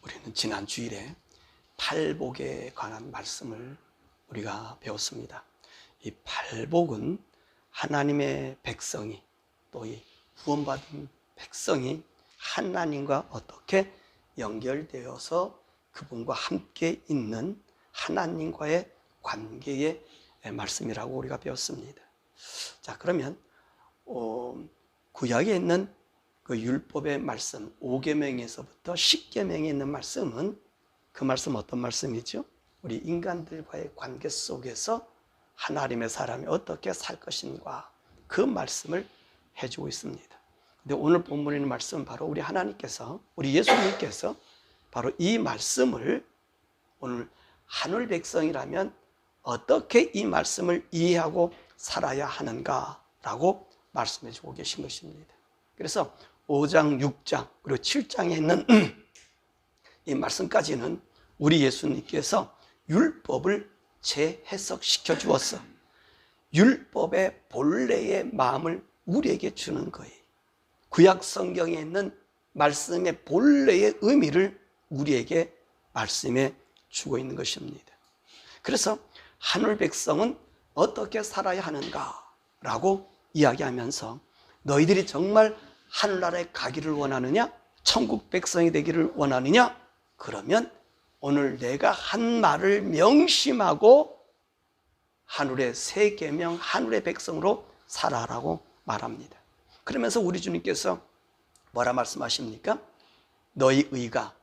우리는 지난 주일에 팔복에 관한 말씀을 우리가 배웠습니다. 이 팔복은 하나님의 백성이, 또 이 구원받은 백성이 하나님과 어떻게 연결되어서 그분과 함께 있는 하나님과의 관계의 말씀이라고 우리가 배웠습니다. 자, 그러면 구약에 있는 그 율법의 말씀 5계명에서부터 10계명에 있는 말씀은, 그 말씀 어떤 말씀이죠? 우리 인간들과의 관계 속에서 하나님의 사람이 어떻게 살 것인가, 그 말씀을 해주고 있습니다. 근데 오늘 본문에 있는 말씀은 바로 우리 하나님께서, 우리 예수님께서 바로 이 말씀을 오늘 하늘 백성이라면 어떻게 이 말씀을 이해하고 살아야 하는가라고 말씀해 주고 계신 것입니다. 그래서 5장, 6장, 그리고 7장에 있는 이 말씀까지는 우리 예수님께서 율법을 재해석시켜 주었어. 율법의 본래의 마음을 우리에게 주는 거예요. 구약 성경에 있는 말씀의 본래의 의미를 우리에게 말씀해 주고 있는 것입니다. 그래서 하늘 백성은 어떻게 살아야 하는가라고 이야기하면서, 너희들이 정말 하늘나라에 가기를 원하느냐? 천국 백성이 되기를 원하느냐? 그러면 오늘 내가 한 말을 명심하고 하늘의 새 계명, 하늘의 백성으로 살아라고 말합니다. 그러면서 우리 주님께서 뭐라 말씀하십니까? 너희 의가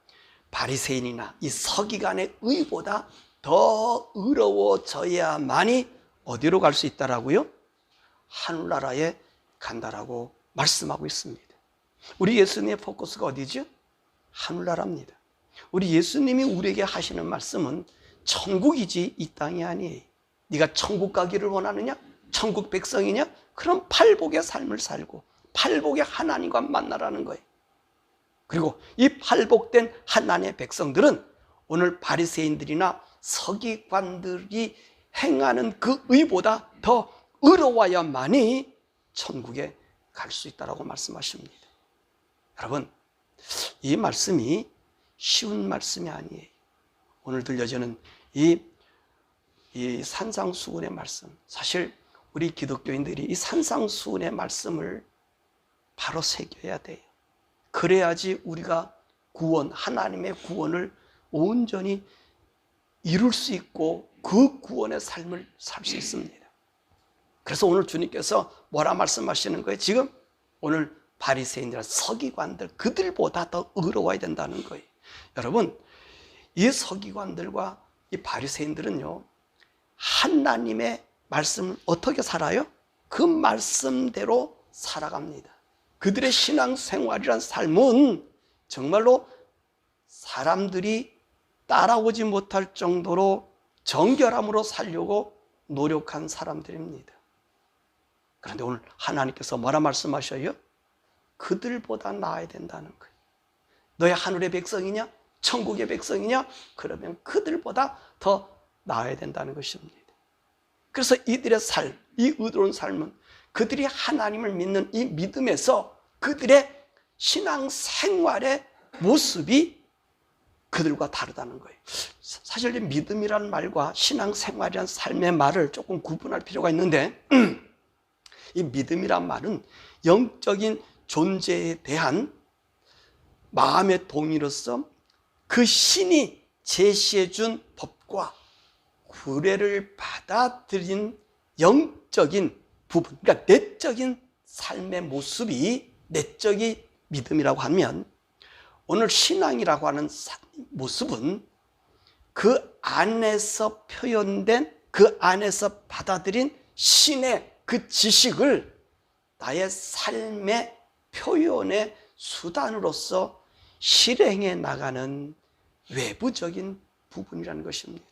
바리새인이나 이 서기관의 의보다 더 의로워져야만이 어디로 갈 수 있다라고요? 하늘나라에 간다라고 말씀하고 있습니다. 우리 예수님의 포커스가 어디죠? 하늘나라입니다. 우리 예수님이 우리에게 하시는 말씀은 천국이지 이 땅이 아니에요. 네가 천국 가기를 원하느냐? 천국 백성이냐? 그럼 팔복의 삶을 살고 팔복의 하나님과 만나라는 거예요. 그리고 이 팔복된 하나님의 백성들은 오늘 바리새인들이나 서기관들이 행하는 그 의보다 더 의로워야만이 천국에 갈 수 있다라고 말씀하십니다. 여러분, 이 말씀이 쉬운 말씀이 아니에요. 오늘 들려주는 이 산상수훈의 말씀, 사실 우리 기독교인들이 이 산상수훈의 말씀을 바로 새겨야 돼요. 그래야지 우리가 구원, 하나님의 구원을 온전히 이룰 수 있고 그 구원의 삶을 살 수 있습니다. 그래서 오늘 주님께서 뭐라 말씀하시는 거예요? 지금 오늘 바리새인들, 서기관들, 그들보다 더 의로워야 된다는 거예요. 여러분, 이 서기관들과 이 바리새인들은요, 하나님의 말씀을 어떻게 살아요? 그 말씀대로 살아갑니다. 그들의 신앙생활이란 삶은 정말로 사람들이 따라오지 못할 정도로 정결함으로 살려고 노력한 사람들입니다. 그런데 오늘 하나님께서 뭐라 말씀하셔요? 그들보다 나아야 된다는 거예요. 너희 하늘의 백성이냐? 천국의 백성이냐? 그러면 그들보다 더 나아야 된다는 것입니다. 그래서 이들의 삶, 이 의로운 삶은 그들이 하나님을 믿는 이 믿음에서 그들의 신앙생활의 모습이 그들과 다르다는 거예요. 사실 이 믿음이라는 말과 신앙생활이라는 삶의 말을 조금 구분할 필요가 있는데, 이 믿음이란 말은 영적인 존재에 대한 마음의 동의로서 그 신이 제시해 준 법과 구례를 받아들인 영적인 부분, 그러니까 내적인 삶의 모습이 내적인 믿음이라고 하면, 오늘 신앙이라고 하는 모습은 그 안에서 표현된, 그 안에서 받아들인 신의 그 지식을 나의 삶의 표현의 수단으로서 실행해 나가는 외부적인 부분이라는 것입니다.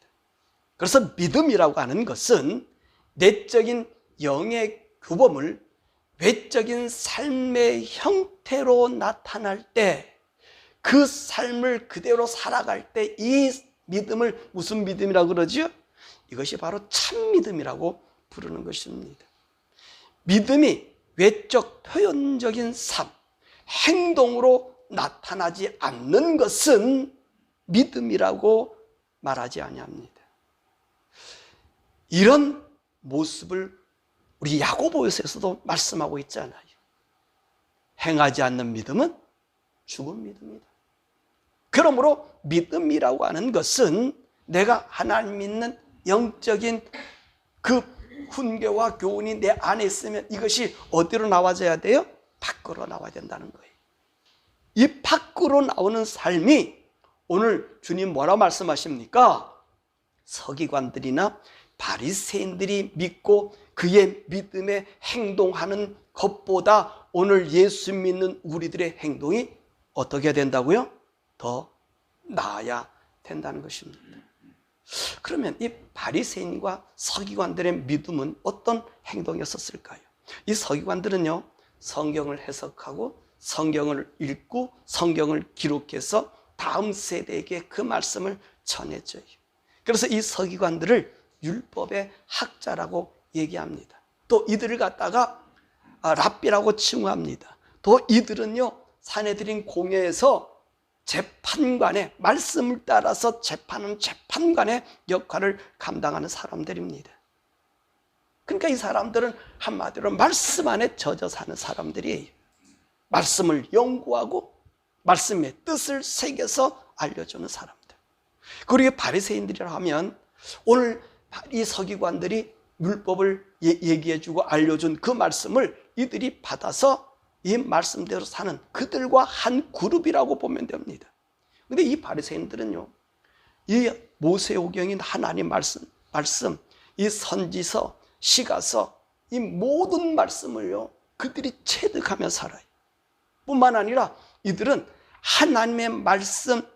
그래서 믿음이라고 하는 것은 내적인 영의 규범을 외적인 삶의 형태로 나타날 때, 그 삶을 그대로 살아갈 때 이 믿음을 무슨 믿음이라고 그러죠? 이것이 바로 참 믿음이라고 부르는 것입니다. 믿음이 외적 표현적인 삶, 행동으로 나타나지 않는 것은 믿음이라고 말하지 아니합니다. 이런 모습을 우리 야고보서에서도 말씀하고 있잖아요. 행하지 않는 믿음은 죽은 믿음이다. 그러므로 믿음이라고 하는 것은 내가 하나님 믿는 영적인 그 훈계와 교훈이 내 안에 있으면 이것이 어디로 나와져야 돼요? 밖으로 나와야 된다는 거예요. 이 밖으로 나오는 삶이 오늘 주님 뭐라 말씀하십니까? 서기관들이나 바리새인들이 믿고 그의 믿음에 행동하는 것보다 오늘 예수 믿는 우리들의 행동이 어떻게 된다고요? 더 나아야 된다는 것입니다. 그러면 이 바리새인과 서기관들의 믿음은 어떤 행동이었을까요? 이 서기관들은요, 성경을 해석하고 성경을 읽고 성경을 기록해서 다음 세대에게 그 말씀을 전해줘요. 그래서 이 서기관들을 율법의 학자라고 얘기합니다. 또 이들을 갖다가 랍비라고 칭호합니다. 또 이들은요, 사내들인 공회에서 재판관의 말씀을 따라서 재판하는 재판관의 역할을 감당하는 사람들입니다. 그러니까 이 사람들은 한마디로 말씀 안에 젖어 사는 사람들이에요. 말씀을 연구하고 말씀의 뜻을 새겨서 알려주는 사람들. 그리고 바리새인들이라 하면 오늘 이 서기관들이 율법을 얘기해주고 알려준 그 말씀을 이들이 받아서 이 말씀대로 사는 그들과 한 그룹이라고 보면 됩니다. 그런데 이 바리새인들은요, 이 모세오경인 하나님 말씀, 이 선지서, 시가서, 이 모든 말씀을요, 그들이 체득하며 살아요. 뿐만 아니라 이들은 하나님의 말씀을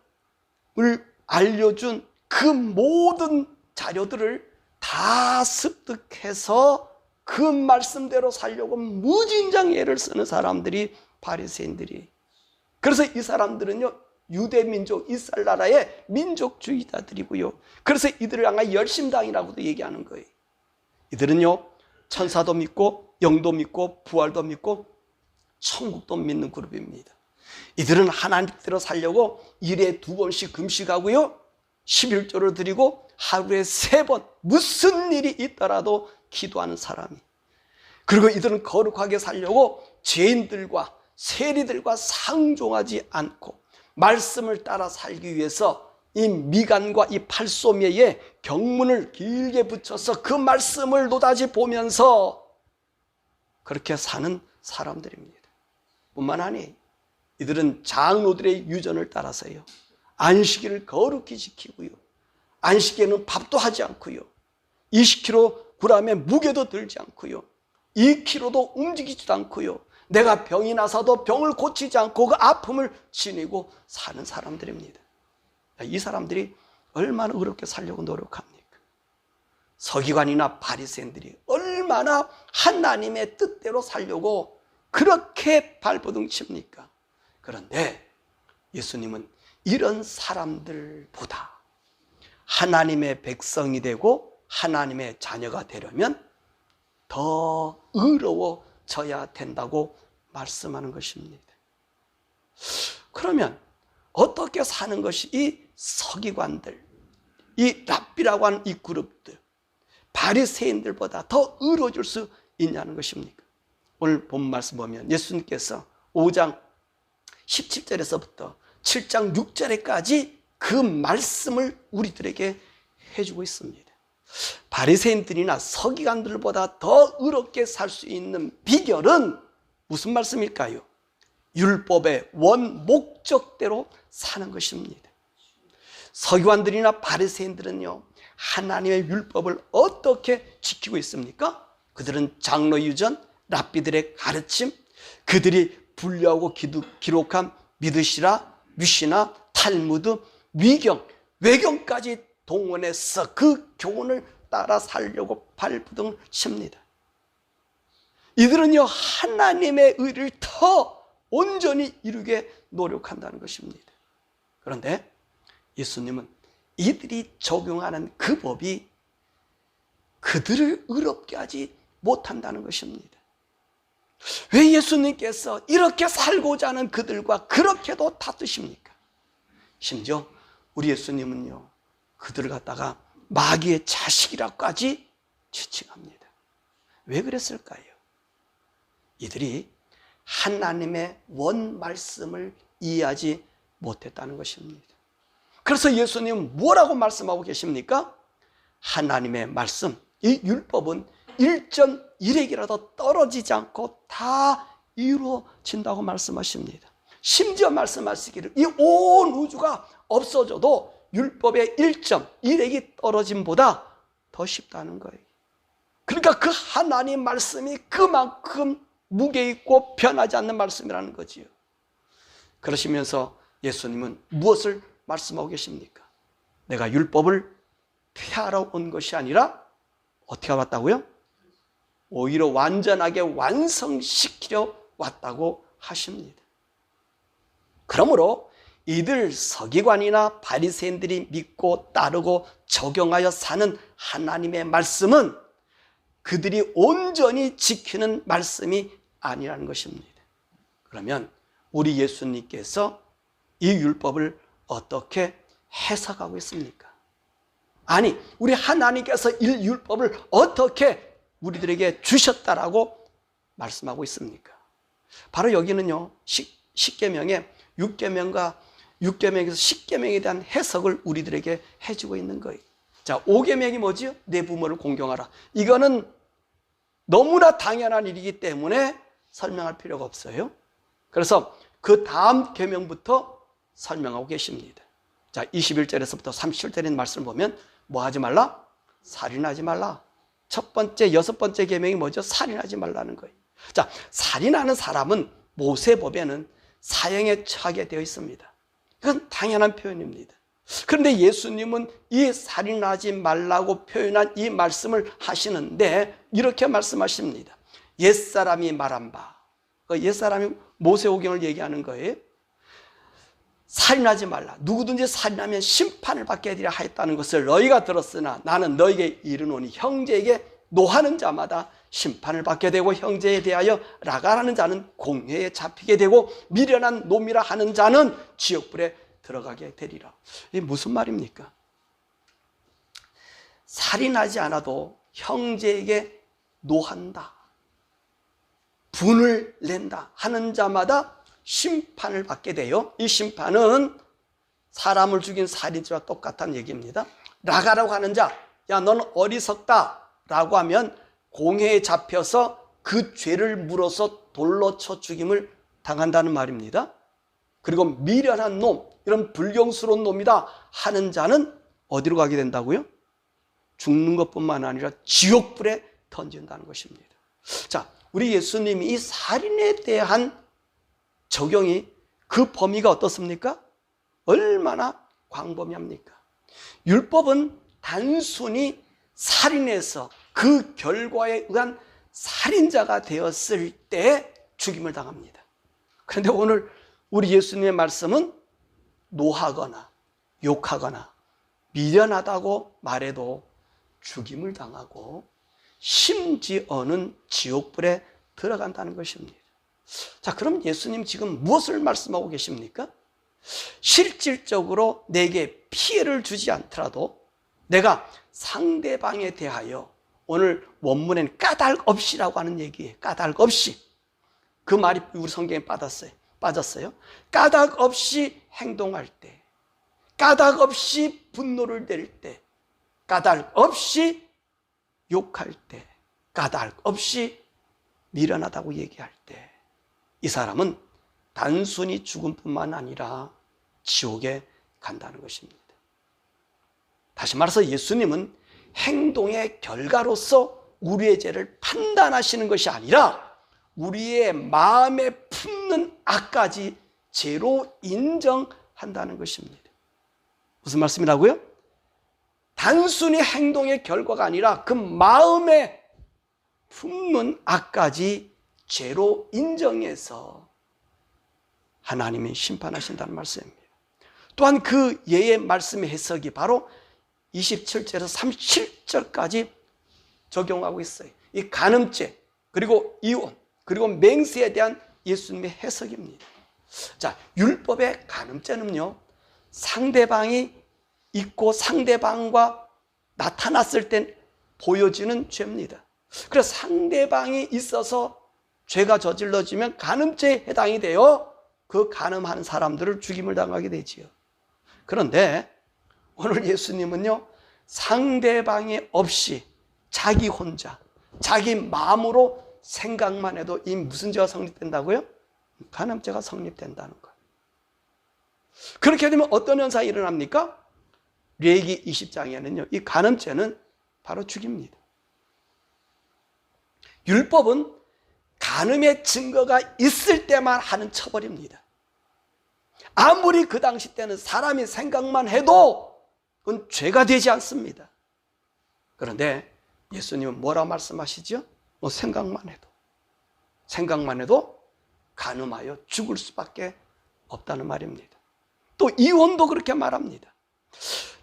알려준 그 모든 자료들을 다 습득해서 그 말씀대로 살려고 무진장 애를 쓰는 사람들이 바리새인들이. 그래서 이 사람들은요, 유대민족 이스라엘 나라의 민족주의자들이고요. 그래서 이들을 향한 열심당이라고도 얘기하는 거예요. 이들은요, 천사도 믿고 영도 믿고 부활도 믿고 천국도 믿는 그룹입니다. 이들은 하나님께로 살려고 일에 2번씩 금식하고요, 11조를 드리고 하루에 3번 무슨 일이 있더라도 기도하는 사람이. 그리고 이들은 거룩하게 살려고 죄인들과 세리들과 상종하지 않고 말씀을 따라 살기 위해서 이 미간과 이 팔소매에 경문을 길게 붙여서 그 말씀을 노다지 보면서 그렇게 사는 사람들입니다. 뿐만 아니에요. 이들은 장로들의 유전을 따라서요, 안식일을 거룩히 지키고요, 안식일에는 밥도 하지 않고요, 20kg 무게도 들지 않고요, 2kg도 움직이지도 않고요, 내가 병이 나서도 병을 고치지 않고 그 아픔을 지니고 사는 사람들입니다. 이 사람들이 얼마나 어렵게 살려고 노력합니까? 서기관이나 바리새인들이 얼마나 하나님의 뜻대로 살려고 그렇게 발버둥 칩니까? 그런데 예수님은 이런 사람들보다 하나님의 백성이 되고 하나님의 자녀가 되려면 더 의로워져야 된다고 말씀하는 것입니다. 그러면 어떻게 사는 것이 이 서기관들, 이 랍비라고 하는 이 그룹들, 바리새인들보다 더 의로워질 수 있냐는 것입니까? 오늘 본 말씀 보면 예수님께서 5장 17절에서부터 7장 6절에까지 그 말씀을 우리들에게 해주고 있습니다. 바리새인들이나 서기관들보다 더 의롭게 살 수 있는 비결은 무슨 말씀일까요? 율법의 원 목적대로 사는 것입니다. 서기관들이나 바리새인들은요, 하나님의 율법을 어떻게 지키고 있습니까? 그들은 장로 유전, 랍비들의 가르침, 그들이 분류하고 기록한 미드시라, 미시나, 탈무드, 위경, 외경까지 동원해서 그 교훈을 따라 살려고 발버둥을 칩니다. 이들은요, 하나님의 의를 더 온전히 이루게 노력한다는 것입니다. 그런데 예수님은 이들이 적용하는 그 법이 그들을 의롭게 하지 못한다는 것입니다. 왜 예수님께서 이렇게 살고자 하는 그들과 그렇게도 다투십니까? 심지어 우리 예수님은요, 그들을 갖다가 마귀의 자식이라고까지 지칭합니다. 왜 그랬을까요? 이들이 하나님의 원 말씀을 이해하지 못했다는 것입니다. 그래서 예수님은 뭐라고 말씀하고 계십니까? 하나님의 말씀, 이 율법은 1.1핵이라도 떨어지지 않고 다 이루어진다고 말씀하십니다. 심지어 말씀하시기를 이 온 우주가 없어져도 율법의 1.1핵이 떨어짐보다 더 쉽다는 거예요. 그러니까 그 하나님 말씀이 그만큼 무게 있고 변하지 않는 말씀이라는 거지요. 그러시면서 예수님은 무엇을 말씀하고 계십니까? 내가 율법을 폐하러 온 것이 아니라 어떻게 왔다고요? 오히려 완전하게 완성시키려 왔다고 하십니다. 그러므로 이들 서기관이나 바리새인들이 믿고 따르고 적용하여 사는 하나님의 말씀은 그들이 온전히 지키는 말씀이 아니라는 것입니다. 그러면 우리 예수님께서 이 율법을 어떻게 해석하고 있습니까? 아니, 우리 하나님께서 이 율법을 어떻게 우리들에게 주셨다라고 말씀하고 있습니까? 바로 여기는요, 십계명의 6계명과 6계명에서 10계명에 대한 해석을 우리들에게 해주고 있는 거예요. 자, 5계명이 뭐지요? 내 부모를 공경하라. 이거는 너무나 당연한 일이기 때문에 설명할 필요가 없어요. 그래서 그 다음 계명부터 설명하고 계십니다. 자, 21절에서부터 37절의 말씀을 보면 뭐 하지 말라? 살인하지 말라. 첫 번째, 여섯 번째 계명이 뭐죠? 살인하지 말라는 거예요. 자, 살인하는 사람은 모세법에는 사형에 처하게 되어 있습니다. 그건 당연한 표현입니다. 그런데 예수님은 이 살인하지 말라고 표현한 이 말씀을 하시는데 이렇게 말씀하십니다. 옛사람이 말한 바, 옛사람이 모세오경을 얘기하는 거예요. 살인하지 말라. 누구든지 살인하면 심판을 받게 되리라 하였다는 것을 너희가 들었으나 나는 너희에게 이르노니 형제에게 노하는 자마다 심판을 받게 되고 형제에 대하여 라가라는 자는 공회에 잡히게 되고 미련한 놈이라 하는 자는 지옥불에 들어가게 되리라. 이게 무슨 말입니까? 살인하지 않아도 형제에게 노한다, 분을 낸다 하는 자마다 심판을 받게 돼요. 이 심판은 사람을 죽인 살인죄와 똑같다는 얘기입니다. 라가라고 하는 자, 야, 너는 어리석다 라고 하면 공회에 잡혀서 그 죄를 물어서 돌로 쳐 죽임을 당한다는 말입니다. 그리고 미련한 놈, 이런 불경스러운 놈이다 하는 자는 어디로 가게 된다고요? 죽는 것뿐만 아니라 지옥불에 던진다는 것입니다. 자, 우리 예수님이 이 살인에 대한 적용이, 그 범위가 어떻습니까? 얼마나 광범위합니까? 율법은 단순히 살인해서 그 결과에 의한 살인자가 되었을 때 죽임을 당합니다. 그런데 오늘 우리 예수님의 말씀은 노하거나 욕하거나 미련하다고 말해도 죽임을 당하고 심지어는 지옥불에 들어간다는 것입니다. 자, 그럼 예수님 지금 무엇을 말씀하고 계십니까? 실질적으로 내게 피해를 주지 않더라도 내가 상대방에 대하여, 오늘 원문에는 까닭 없이라고 하는 얘기예요. 까닭 없이. 그 말이 우리 성경에 빠졌어요. 까닭 없이 행동할 때, 까닭 없이 분노를 낼 때, 까닭 없이 욕할 때, 까닭 없이 미련하다고 얘기할 때, 이 사람은 단순히 죽음뿐만 아니라 지옥에 간다는 것입니다. 다시 말해서 예수님은 행동의 결과로서 우리의 죄를 판단하시는 것이 아니라 우리의 마음에 품는 악까지 죄로 인정한다는 것입니다. 무슨 말씀이라고요? 단순히 행동의 결과가 아니라 그 마음에 품는 악까지 죄로 인정해서 하나님이 심판하신다는 말씀입니다. 또한 그 예의 말씀의 해석이 바로 27절에서 37절까지 적용하고 있어요. 이 간음죄, 그리고 이혼, 그리고 맹세에 대한 예수님의 해석입니다. 자, 율법의 간음죄는요, 상대방이 있고 상대방과 나타났을 때 보여지는 죄입니다. 그래서 상대방이 있어서 죄가 저질러지면 간음죄에 해당이 되어 그 간음하는 사람들을 죽임을 당하게 되지요. 그런데 오늘 예수님은요, 상대방이 없이 자기 혼자 자기 마음으로 생각만 해도 이 무슨 죄가 성립된다고요? 간음죄가 성립된다는 거예요. 그렇게 되면 어떤 현상이 일어납니까? 레위기 20장에는요, 이 간음죄는 바로 죽입니다. 율법은 간음의 증거가 있을 때만 하는 처벌입니다. 아무리 그 당시 때는 사람이 생각만 해도 그건 죄가 되지 않습니다. 그런데 예수님은 뭐라 말씀하시죠? 생각만 해도 간음하여 죽을 수밖에 없다는 말입니다. 또 이혼도 그렇게 말합니다.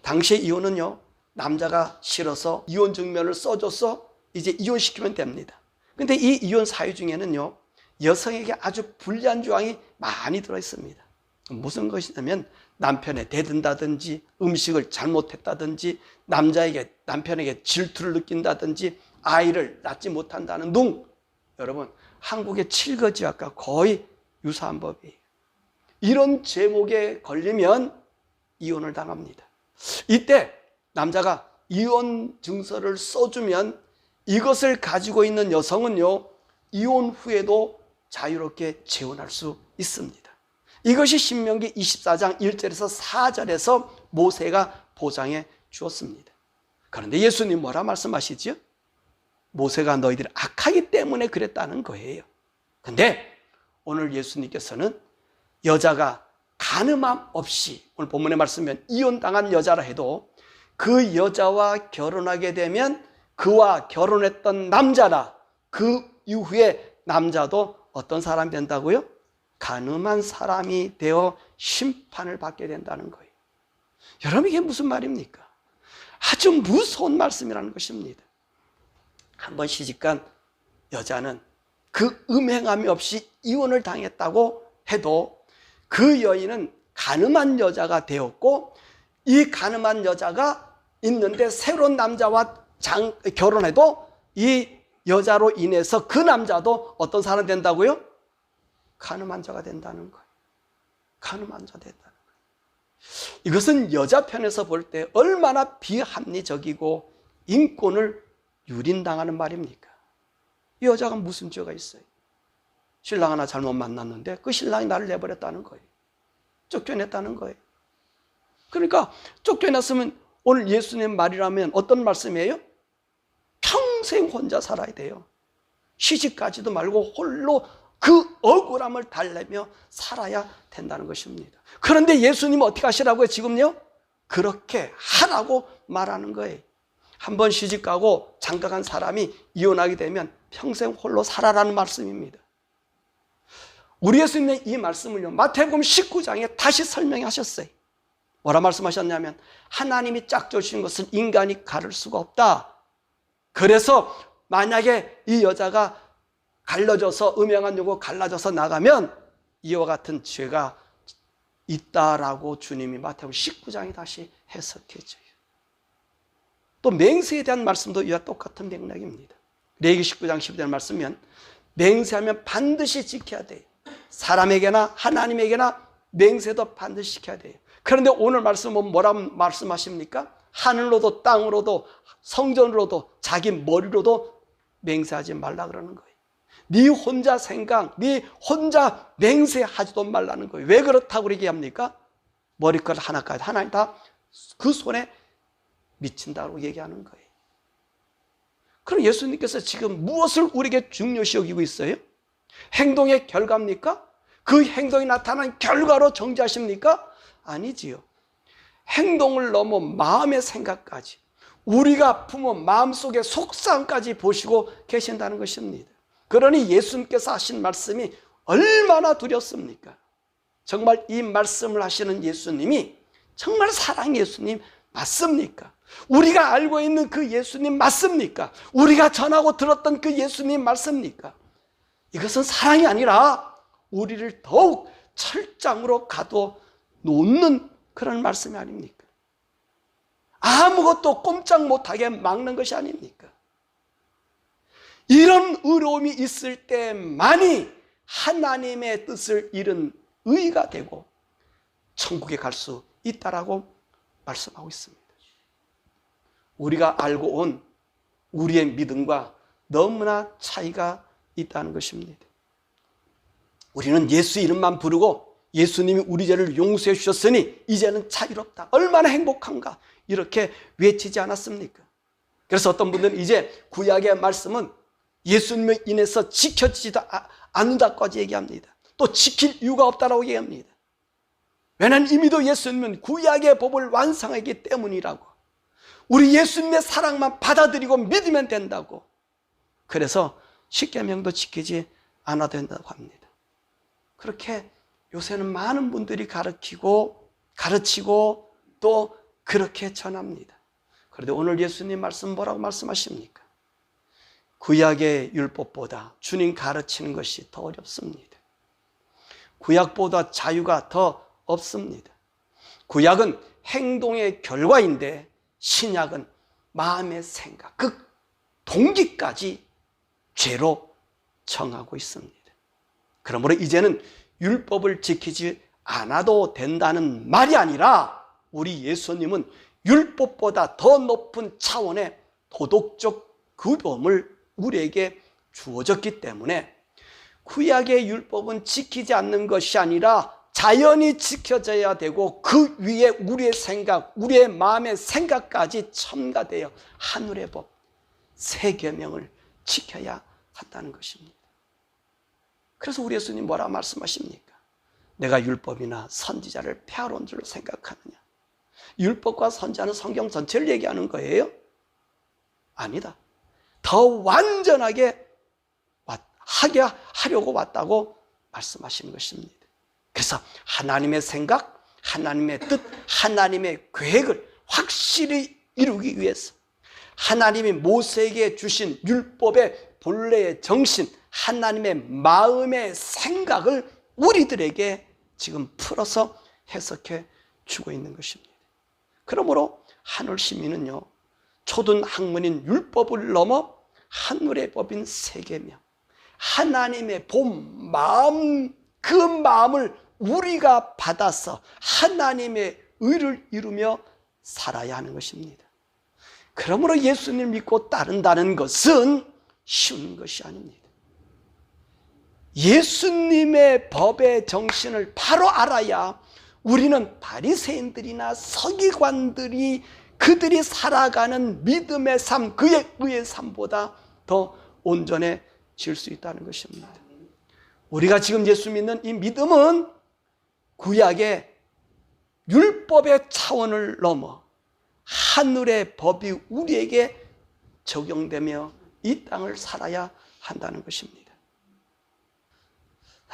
당시에 이혼은요, 남자가 싫어서 이혼 증명을 써줘서 이제 이혼시키면 됩니다. 근데 이 이혼 사유 중에는요, 여성에게 아주 불리한 조항이 많이 들어있습니다. 무슨 것이냐면 남편에 대든다든지, 음식을 잘못했다든지, 남편에게 질투를 느낀다든지, 아이를 낳지 못한다는 등. 여러분, 한국의 칠거지약과 거의 유사한 법이에요. 이런 제목에 걸리면 이혼을 당합니다. 이때 남자가 이혼 증서를 써주면 이것을 가지고 있는 여성은요, 이혼 후에도 자유롭게 재혼할 수 있습니다. 이것이 신명기 24장 1절에서 4절에서 모세가 보장해 주었습니다. 그런데 예수님 뭐라 말씀하시죠? 모세가 너희들이 악하기 때문에 그랬다는 거예요. 근데 오늘 예수님께서는 여자가 간음함 없이, 오늘 본문의 말씀은 이혼당한 여자라 해도 그 여자와 결혼하게 되면 그와 결혼했던 남자나 그 이후에 남자도 어떤 사람이 된다고요? 간음한 사람이 되어 심판을 받게 된다는 거예요. 여러분, 이게 무슨 말입니까? 아주 무서운 말씀이라는 것입니다. 한번 시집간 여자는 그 음행함이 없이 이혼을 당했다고 해도 그 여인은 간음한 여자가 되었고, 이 간음한 여자가 있는데 새로운 남자와 결혼해도 이 여자로 인해서 그 남자도 어떤 사람 된다고요? 간음한 자가 된다는 거예요. 간음한 자 된다는 거예요. 이것은 여자 편에서 볼 때 얼마나 비합리적이고 인권을 유린당하는 말입니까? 이 여자가 무슨 죄가 있어요? 신랑 하나 잘못 만났는데 그 신랑이 나를 내버렸다는 거예요. 쫓겨냈다는 거예요. 그러니까 쫓겨났으면 오늘 예수님 말이라면 어떤 말씀이에요? 평생 혼자 살아야 돼요. 시집가지도 말고 홀로 그 억울함을 달래며 살아야 된다는 것입니다. 그런데 예수님은 어떻게 하시라고요? 지금요? 그렇게 하라고 말하는 거예요. 한번 시집가고 장가간 사람이 이혼하게 되면 평생 홀로 살아라는 말씀입니다. 우리 예수님은 이 말씀을요, 마태복음 19장에 다시 설명하셨어요. 뭐라 말씀하셨냐면, 하나님이 짝져주신 것을 인간이 가를 수가 없다. 그래서 만약에 이 여자가 갈라져서, 음행한 여고 갈라져서 나가면 이와 같은 죄가 있다라고 주님이 마태복음 19장에 다시 해석해줘요. 또 맹세에 대한 말씀도 이와 똑같은 맥락입니다. 레위기 19장 12절 말씀이면 맹세하면 반드시 지켜야 돼요. 사람에게나 하나님에게나 맹세도 반드시 지켜야 돼요. 그런데 오늘 말씀은 뭐라 말씀하십니까? 하늘로도 땅으로도 성전으로도 자기 머리로도 맹세하지 말라 그러는 거예요. 네 혼자 생각, 네 혼자 맹세하지도 말라는 거예요. 왜 그렇다고 얘기합니까? 머리카락 하나까지 하나님 다 그 손에 미친다고 얘기하는 거예요. 그럼 예수님께서 지금 무엇을 우리에게 중요시 여기고 있어요? 행동의 결과입니까? 그 행동이 나타난 결과로 정죄하십니까? 아니지요. 행동을 넘어 마음의 생각까지, 우리가 품은 마음속의 속상까지 보시고 계신다는 것입니다. 그러니 예수님께서 하신 말씀이 얼마나 두렵습니까? 정말 이 말씀을 하시는 예수님이 정말 사랑 예수님 맞습니까? 우리가 알고 있는 그 예수님 맞습니까? 우리가 전하고 들었던 그 예수님 맞습니까? 이것은 사랑이 아니라 우리를 더욱 철장으로 가둬 놓는 그런 말씀이 아닙니까? 아무것도 꼼짝 못하게 막는 것이 아닙니까? 이런 의로움이 있을 때만이 하나님의 뜻을 이룬 의가 되고 천국에 갈 수 있다라고 말씀하고 있습니다. 우리가 알고 온 우리의 믿음과 너무나 차이가 있다는 것입니다. 우리는 예수 이름만 부르고 예수님이 우리 죄를 용서해 주셨으니 이제는 자유롭다, 얼마나 행복한가, 이렇게 외치지 않았습니까? 그래서 어떤 분들은 이제 구약의 말씀은 예수님에 인해서 지켜지지도 않는다까지 얘기합니다. 또 지킬 이유가 없다라고 얘기합니다. 왜냐하면 이미도 예수님은 구약의 법을 완성하기 때문이라고, 우리 예수님의 사랑만 받아들이고 믿으면 된다고, 그래서 십계명도 지키지 않아도 된다고 합니다. 그렇게 요새는 많은 분들이 가르치고 또 그렇게 전합니다. 그런데 오늘 예수님 말씀 뭐라고 말씀하십니까? 구약의 율법보다 주님 가르치는 것이 더 어렵습니다. 구약보다 자유가 더 없습니다. 구약은 행동의 결과인데 신약은 마음의 생각, 그 동기까지 죄로 정하고 있습니다. 그러므로 이제는 율법을 지키지 않아도 된다는 말이 아니라 우리 예수님은 율법보다 더 높은 차원의 도덕적 규범을 우리에게 주어졌기 때문에 구약의 율법은 지키지 않는 것이 아니라 자연히 지켜져야 되고 그 위에 우리의 생각, 우리의 마음의 생각까지 첨가되어 하늘의 법, 세 계명을 지켜야 한다는 것입니다. 그래서 우리 예수님 뭐라 말씀하십니까? 내가 율법이나 선지자를 폐하러 줄로 생각하느냐? 율법과 선지자는 성경 전체를 얘기하는 거예요? 아니다. 더 완전하게 하게 하려고 왔다고 말씀하시는 것입니다. 그래서 하나님의 생각, 하나님의 뜻, 하나님의 계획을 확실히 이루기 위해서 하나님이 모세에게 주신 율법의 본래의 정신, 하나님의 마음의 생각을 우리들에게 지금 풀어서 해석해 주고 있는 것입니다. 그러므로 하늘 시민은요, 초등 학문인 율법을 넘어 하늘의 법인 세계명, 하나님의 본 마음, 그 마음을 우리가 받아서 하나님의 의를 이루며 살아야 하는 것입니다. 그러므로 예수님을 믿고 따른다는 것은 쉬운 것이 아닙니다. 예수님의 법의 정신을 바로 알아야 우리는 바리새인들이나 서기관들이 그들이 살아가는 믿음의 삶, 그의 의의 삶보다 더 온전해질 수 있다는 것입니다. 우리가 지금 예수 믿는 이 믿음은 구약의 율법의 차원을 넘어 하늘의 법이 우리에게 적용되며 이 땅을 살아야 한다는 것입니다.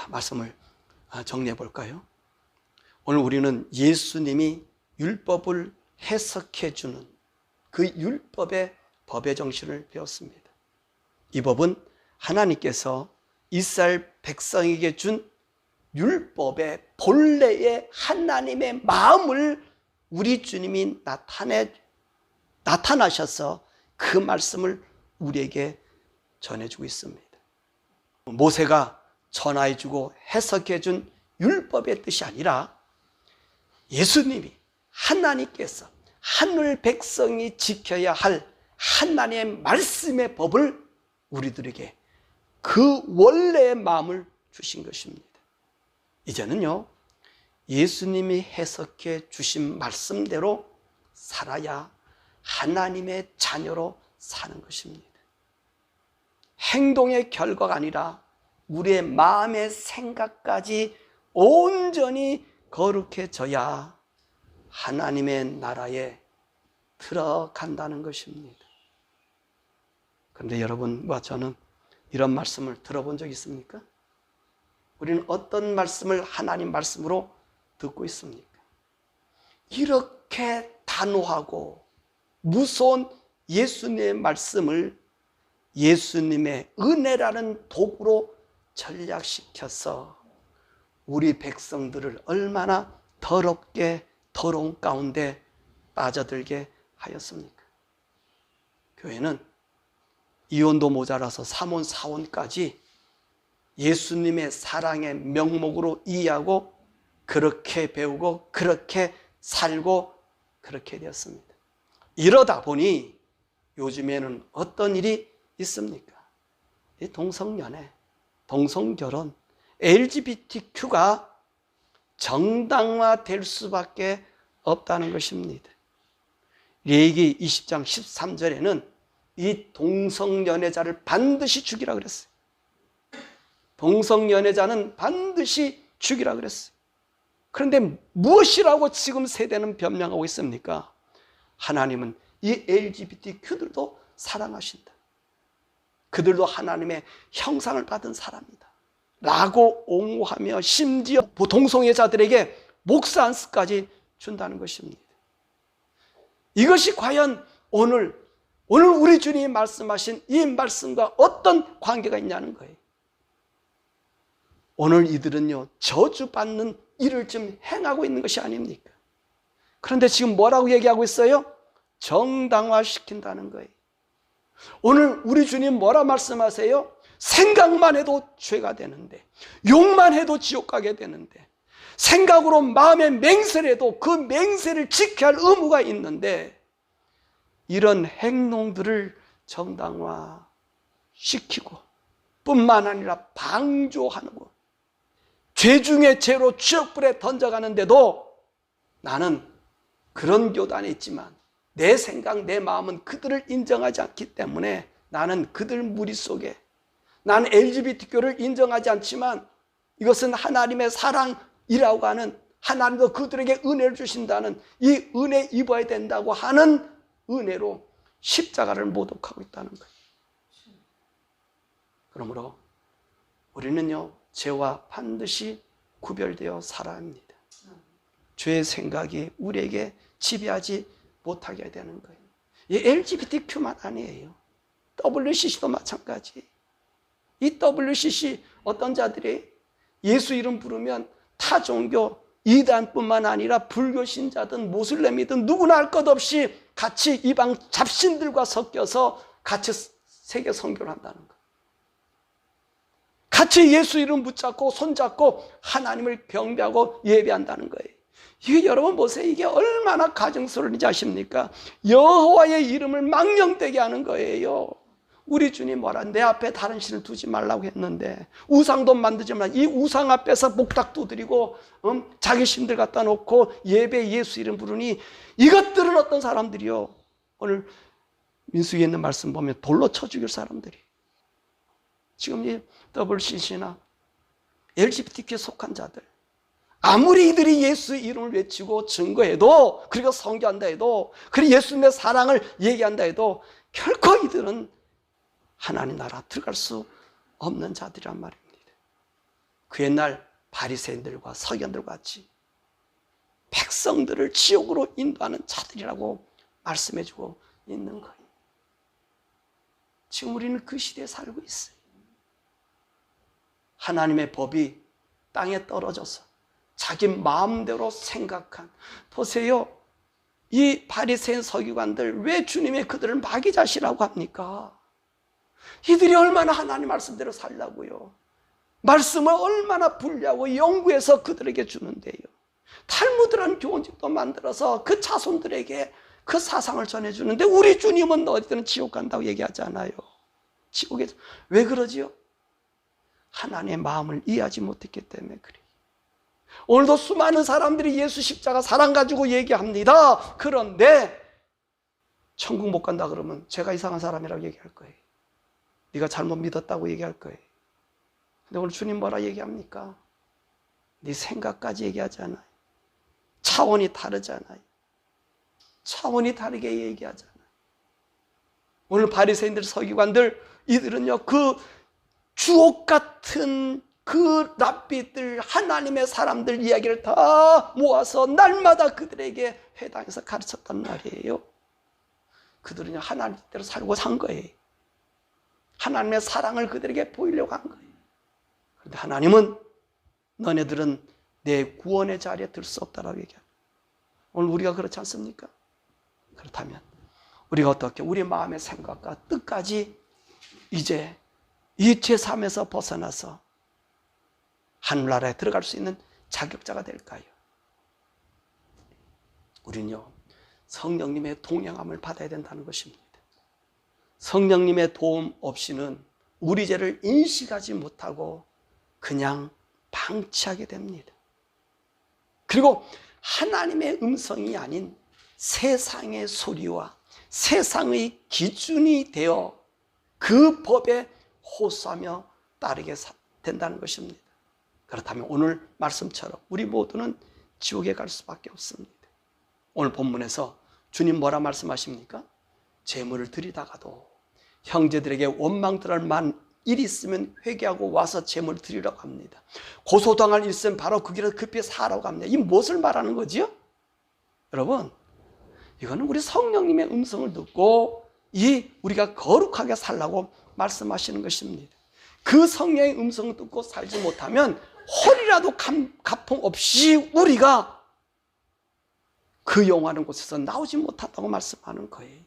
말씀을 정리해 볼까요? 오늘 우리는 예수님이 율법을 해석해 주는 그 율법의 법의 정신을 배웠습니다. 이 법은 하나님께서 이스라엘 백성에게 준 율법의 본래의 하나님의 마음을 우리 주님이 나타나셔서 그 말씀을 우리에게 전해주고 있습니다. 모세가 전하해주고 해석해준 율법의 뜻이 아니라 예수님이, 하나님께서 하늘 백성이 지켜야 할 하나님의 말씀의 법을 우리들에게 그 원래의 마음을 주신 것입니다. 이제는요, 예수님이 해석해 주신 말씀대로 살아야 하나님의 자녀로 사는 것입니다. 행동의 결과가 아니라 우리의 마음의 생각까지 온전히 거룩해져야 하나님의 나라에 들어간다는 것입니다. 그런데 여러분과 저는 이런 말씀을 들어본 적 있습니까? 우리는 어떤 말씀을 하나님 말씀으로 듣고 있습니까? 이렇게 단호하고 무서운 예수님의 말씀을 예수님의 은혜라는 도구로 전략시켜서 우리 백성들을 얼마나 더럽게 더러운 가운데 빠져들게 하였습니까? 교회는 이혼도 모자라서 3혼, 4혼까지 예수님의 사랑의 명목으로 이해하고 그렇게 배우고 그렇게 살고 그렇게 되었습니다. 이러다 보니 요즘에는 어떤 일이 있습니까? 이 동성연애, 동성결혼, LGBTQ가 정당화될 수밖에 없다는 것입니다. 레위기 20장 13절에는 이 동성연애자를 반드시 죽이라 그랬어요. 동성연애자는 반드시 죽이라 그랬어요. 그런데 무엇이라고 지금 세대는 변명하고 있습니까? 하나님은 이 LGBTQ들도 사랑하신다. 그들도 하나님의 형상을 받은 사람이다 라고 옹호하며 심지어 동성애자들에게 목사 안수까지 준다는 것입니다. 이것이 과연 오늘 우리 주님이 말씀하신 이 말씀과 어떤 관계가 있냐는 거예요. 오늘 이들은요, 저주받는 일을 좀 행하고 있는 것이 아닙니까? 그런데 지금 뭐라고 얘기하고 있어요? 정당화시킨다는 거예요. 오늘 우리 주님 뭐라 말씀하세요? 생각만 해도 죄가 되는데, 욕만 해도 지옥 가게 되는데, 생각으로 마음에 맹세해도 그 맹세를 지켜야 할 의무가 있는데, 이런 행동들을 정당화시키고 뿐만 아니라 방조하는 것, 죄 중에 죄로 지옥불에 던져가는데도 나는 그런 교단에 있지만 내 생각, 내 마음은 그들을 인정하지 않기 때문에 나는 그들 무리 속에, 나는 LGBTQ를 인정하지 않지만 이것은 하나님의 사랑이라고 하는, 하나님도 그들에게 은혜를 주신다는, 이 은혜 입어야 된다고 하는 은혜로 십자가를 모독하고 있다는 거예요. 그러므로 우리는요, 죄와 반드시 구별되어 살아야 합니다. 죄의 생각이 우리에게 지배하지 못하게 되는 거예요. 이 LGBTQ만 아니에요. WCC도 마찬가지. 이 WCC 어떤 자들이 예수 이름 부르면 타 종교, 이단뿐만 아니라 불교 신자든 모슬렘이든 누구나 할 것 없이 같이 이방 잡신들과 섞여서 같이 세계 선교를 한다는 거예요. 같이 예수 이름 붙잡고 손잡고 하나님을 경배하고 예배한다는 거예요. 이게 여러분 보세요. 이게 얼마나 가증스러운지 아십니까? 여호와의 이름을 망령되게 하는 거예요. 우리 주님 뭐라, 내 앞에 다른 신을 두지 말라고 했는데, 우상도 만들지 말라. 이 우상 앞에서 목탁 두드리고 자기 신들 갖다 놓고 예배 예수 이름 부르니, 이것들은 어떤 사람들이요, 오늘 민수기에 있는 말씀 보면 돌로 쳐 죽일 사람들이, 지금 이 WCC나 LGBTQ에 속한 자들, 아무리 이들이 예수 이름을 외치고 증거해도, 그리고 선교한다 해도, 그리고 예수님의 사랑을 얘기한다 해도 결코 이들은 하나님 나라 들어갈 수 없는 자들이란 말입니다. 그 옛날 바리새인들과 서기관들과 같이 백성들을 지옥으로 인도하는 자들이라고 말씀해주고 있는 거예요. 지금 우리는 그 시대에 살고 있어요. 하나님의 법이 땅에 떨어져서 자기 마음대로 생각한, 보세요, 이 바리새인 서기관들 왜 주님의 그들을 마귀자시라고 합니까? 이들이 얼마나 하나님 말씀대로 살라고요. 말씀을 얼마나 분리하고 연구해서 그들에게 주는데요. 탈무드라는 교원집도 만들어서 그 자손들에게 그 사상을 전해주는데, 우리 주님은 어디든 지옥 간다고 얘기하지 않아요. 지옥에서. 왜 그러지요? 하나님의 마음을 이해하지 못했기 때문에 그래요. 오늘도 수많은 사람들이 예수 십자가 사랑 가지고 얘기합니다. 그런데 천국 못 간다 그러면 제가 이상한 사람이라고 얘기할 거예요. 네가 잘못 믿었다고 얘기할 거예요. 근데 오늘 주님 뭐라 얘기합니까? 네 생각까지 얘기하잖아요. 차원이 다르잖아요. 차원이 다르게 얘기하잖아요. 오늘 바리새인들, 서기관들, 이들은요, 그 주옥 같은 그 랍비들, 하나님의 사람들 이야기를 다 모아서 날마다 그들에게 회당에서 가르쳤단 말이에요. 그들은요, 하나님 뜻대로 살고 산 거예요. 하나님의 사랑을 그들에게 보이려고 한 거예요. 그런데 하나님은 너네들은 내 구원의 자리에 들 수 없다라고 얘기합니다. 오늘 우리가 그렇지 않습니까? 그렇다면 우리가 어떻게 우리 마음의 생각과 뜻까지 이제 이 제3에서 벗어나서 하늘나라에 들어갈 수 있는 자격자가 될까요? 우리는요, 성령님의 동행함을 받아야 된다는 것입니다. 성령님의 도움 없이는 우리 죄를 인식하지 못하고 그냥 방치하게 됩니다. 그리고 하나님의 음성이 아닌 세상의 소리와 세상의 기준이 되어 그 법에 호소하며 따르게 된다는 것입니다. 그렇다면 오늘 말씀처럼 우리 모두는 지옥에 갈 수밖에 없습니다. 오늘 본문에서 주님 뭐라 말씀하십니까? 재물을 드리다가도 형제들에게 원망 들을 만 일이 있으면 회개하고 와서 재물을 드리라고 합니다. 고소당할 일 있으면 바로 그 길을 급히 사라고 합니다. 이 무엇을 말하는 거지요? 여러분, 이거는 우리 성령님의 음성을 듣고 우리가 거룩하게 살라고 말씀하시는 것입니다. 그 성령의 음성을 듣고 살지 못하면 홀이라도 가품 없이 우리가 그 영원한 곳에서 나오지 못한다고 말씀하는 거예요.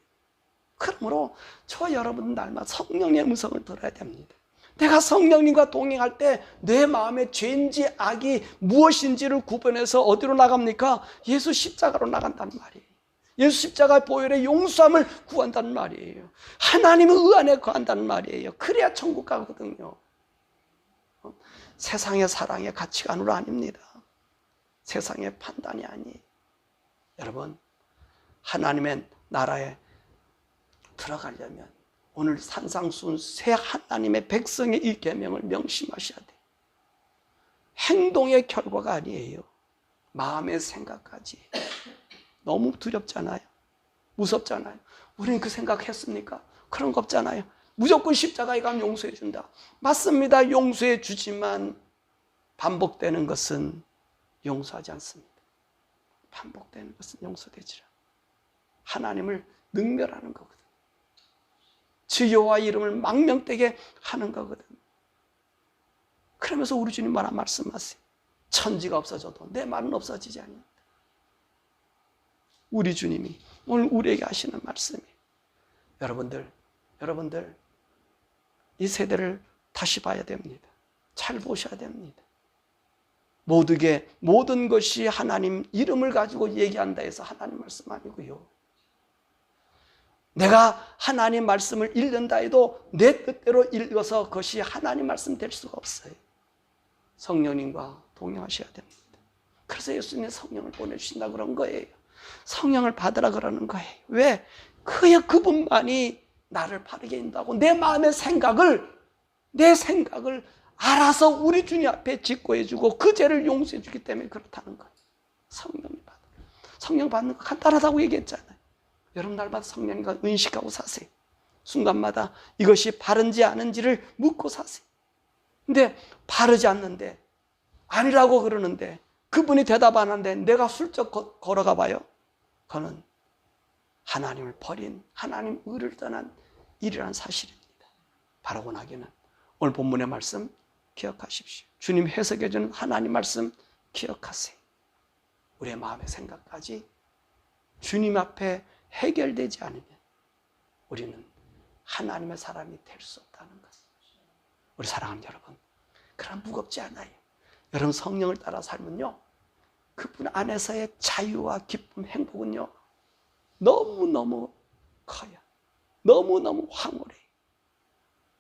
그러므로 저와 여러분은 날마다 성령님의 음성을 들어야 됩니다. 내가 성령님과 동행할 때 내 마음의 죄인지 악이 무엇인지를 구분해서 어디로 나갑니까? 예수 십자가로 나간단 말이에요. 예수 십자가 보혈의 용서함을 구한다는 말이에요. 하나님의 의 안에 거한다는 말이에요. 그래야 천국 가거든요. 세상의 사랑의 가치관으로 아닙니다. 세상의 판단이 아니에요. 여러분, 하나님의 나라에 들어가려면 오늘 산상수훈 새 하나님의 백성의 이 계명을 명심하셔야 돼요. 행동의 결과가 아니에요. 마음의 생각까지. 너무 두렵잖아요. 무섭잖아요. 우리는 그 생각했습니까? 그런 거 없잖아요. 무조건 십자가에 가면 용서해 준다. 맞습니다. 용서해 주지만 반복되는 것은 용서하지 않습니다. 반복되는 것은 용서되지 않아요. 하나님을 능멸하는 거거든. 주 여호와 이름을 망명되게 하는 거거든. 그러면서 우리 주님 뭐라 말씀하세요? 천지가 없어져도 내 말은 없어지지 않는다. 우리 주님이 오늘 우리에게 하시는 말씀이에요. 여러분들 이 세대를 다시 봐야 됩니다. 잘 보셔야 됩니다. 모든 것이 하나님 이름을 가지고 얘기한다 해서 하나님 말씀 아니고요. 내가 하나님 말씀을 읽는다 해도 내 뜻대로 읽어서 그것이 하나님 말씀 될 수가 없어요. 성령님과 동행하셔야 됩니다. 그래서 예수님이 성령을 보내주신다고 그런 거예요. 성령을 받으라 그러는 거예요. 왜? 그분만이 나를 바르게 인도하고 내 마음의 내 생각을 알아서 우리 주님 앞에 직고해주고 그 죄를 용서해주기 때문에 그렇다는 거예요. 성령 받는 거 간단하다고 얘기했잖아요. 여러분 날마다 성령과 의식하고 사세요. 순간마다 이것이 바른지 아닌지를 묻고 사세요. 근데 바르지 않는데 아니라고 그러는데 그분이 대답 안 하는데 내가 슬쩍 걸어가 봐요. 그거는 하나님을 버린 하나님 의를 떠난 일이라는 사실입니다. 바라고 나기는 오늘 본문의 말씀 기억하십시오. 주님 해석해 주는 하나님 말씀 기억하세요. 우리의 마음의 생각까지 주님 앞에 해결되지 않으면 우리는 하나님의 사람이 될 수 없다는 것. 우리 사랑하는 여러분, 그럼 무겁지 않아요. 여러분 성령을 따라 살면요, 그분 안에서의 자유와 기쁨, 행복은요 너무너무 커요. 너무너무 황홀해요.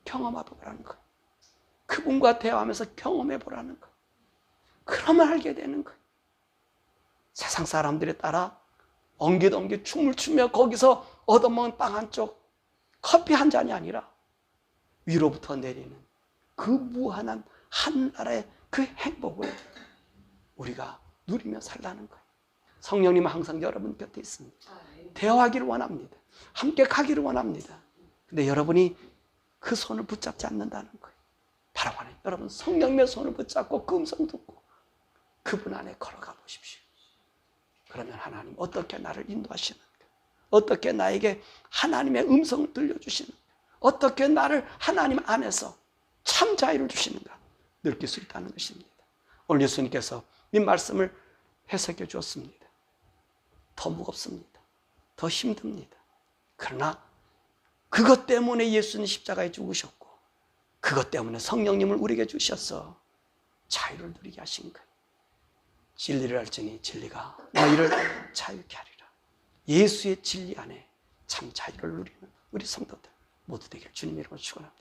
경험해 보라는 거예요. 그분과 대화하면서 경험해 보라는 거예요. 그러면 알게 되는 거예요. 세상 사람들에 따라 엉깃엉깃 춤을 추며 거기서 얻어먹은 빵 한 쪽, 커피 한 잔이 아니라 위로부터 내리는 그 무한한 한나라의 그 행복을 우리가 누리며 살라는 거예요. 성령님은 항상 여러분 곁에 있습니다. 대화하기를 원합니다. 함께 가기를 원합니다. 근데 여러분이 그 손을 붙잡지 않는다는 거예요. 바로 하나님, 여러분 성령님의 손을 붙잡고 그 음성 듣고 그분 안에 걸어가 보십시오. 그러면 하나님 어떻게 나를 인도하시는가? 어떻게 나에게 하나님의 음성을 들려주시는가? 어떻게 나를 하나님 안에서 참 자유를 주시는가? 느낄 수 있다는 것입니다. 오늘 예수님께서 이 말씀을 해석해 주었습니다. 더 무겁습니다. 더 힘듭니다. 그러나 그것 때문에 예수는 십자가에 죽으셨고 그것 때문에 성령님을 우리에게 주셔서 자유를 누리게 하신 거예요. 진리를 알지니 진리가 너희를 자유케 하리라. 예수의 진리 안에 참 자유를 누리는 우리 성도들 모두 되길 주님 이름으로 축원합니다.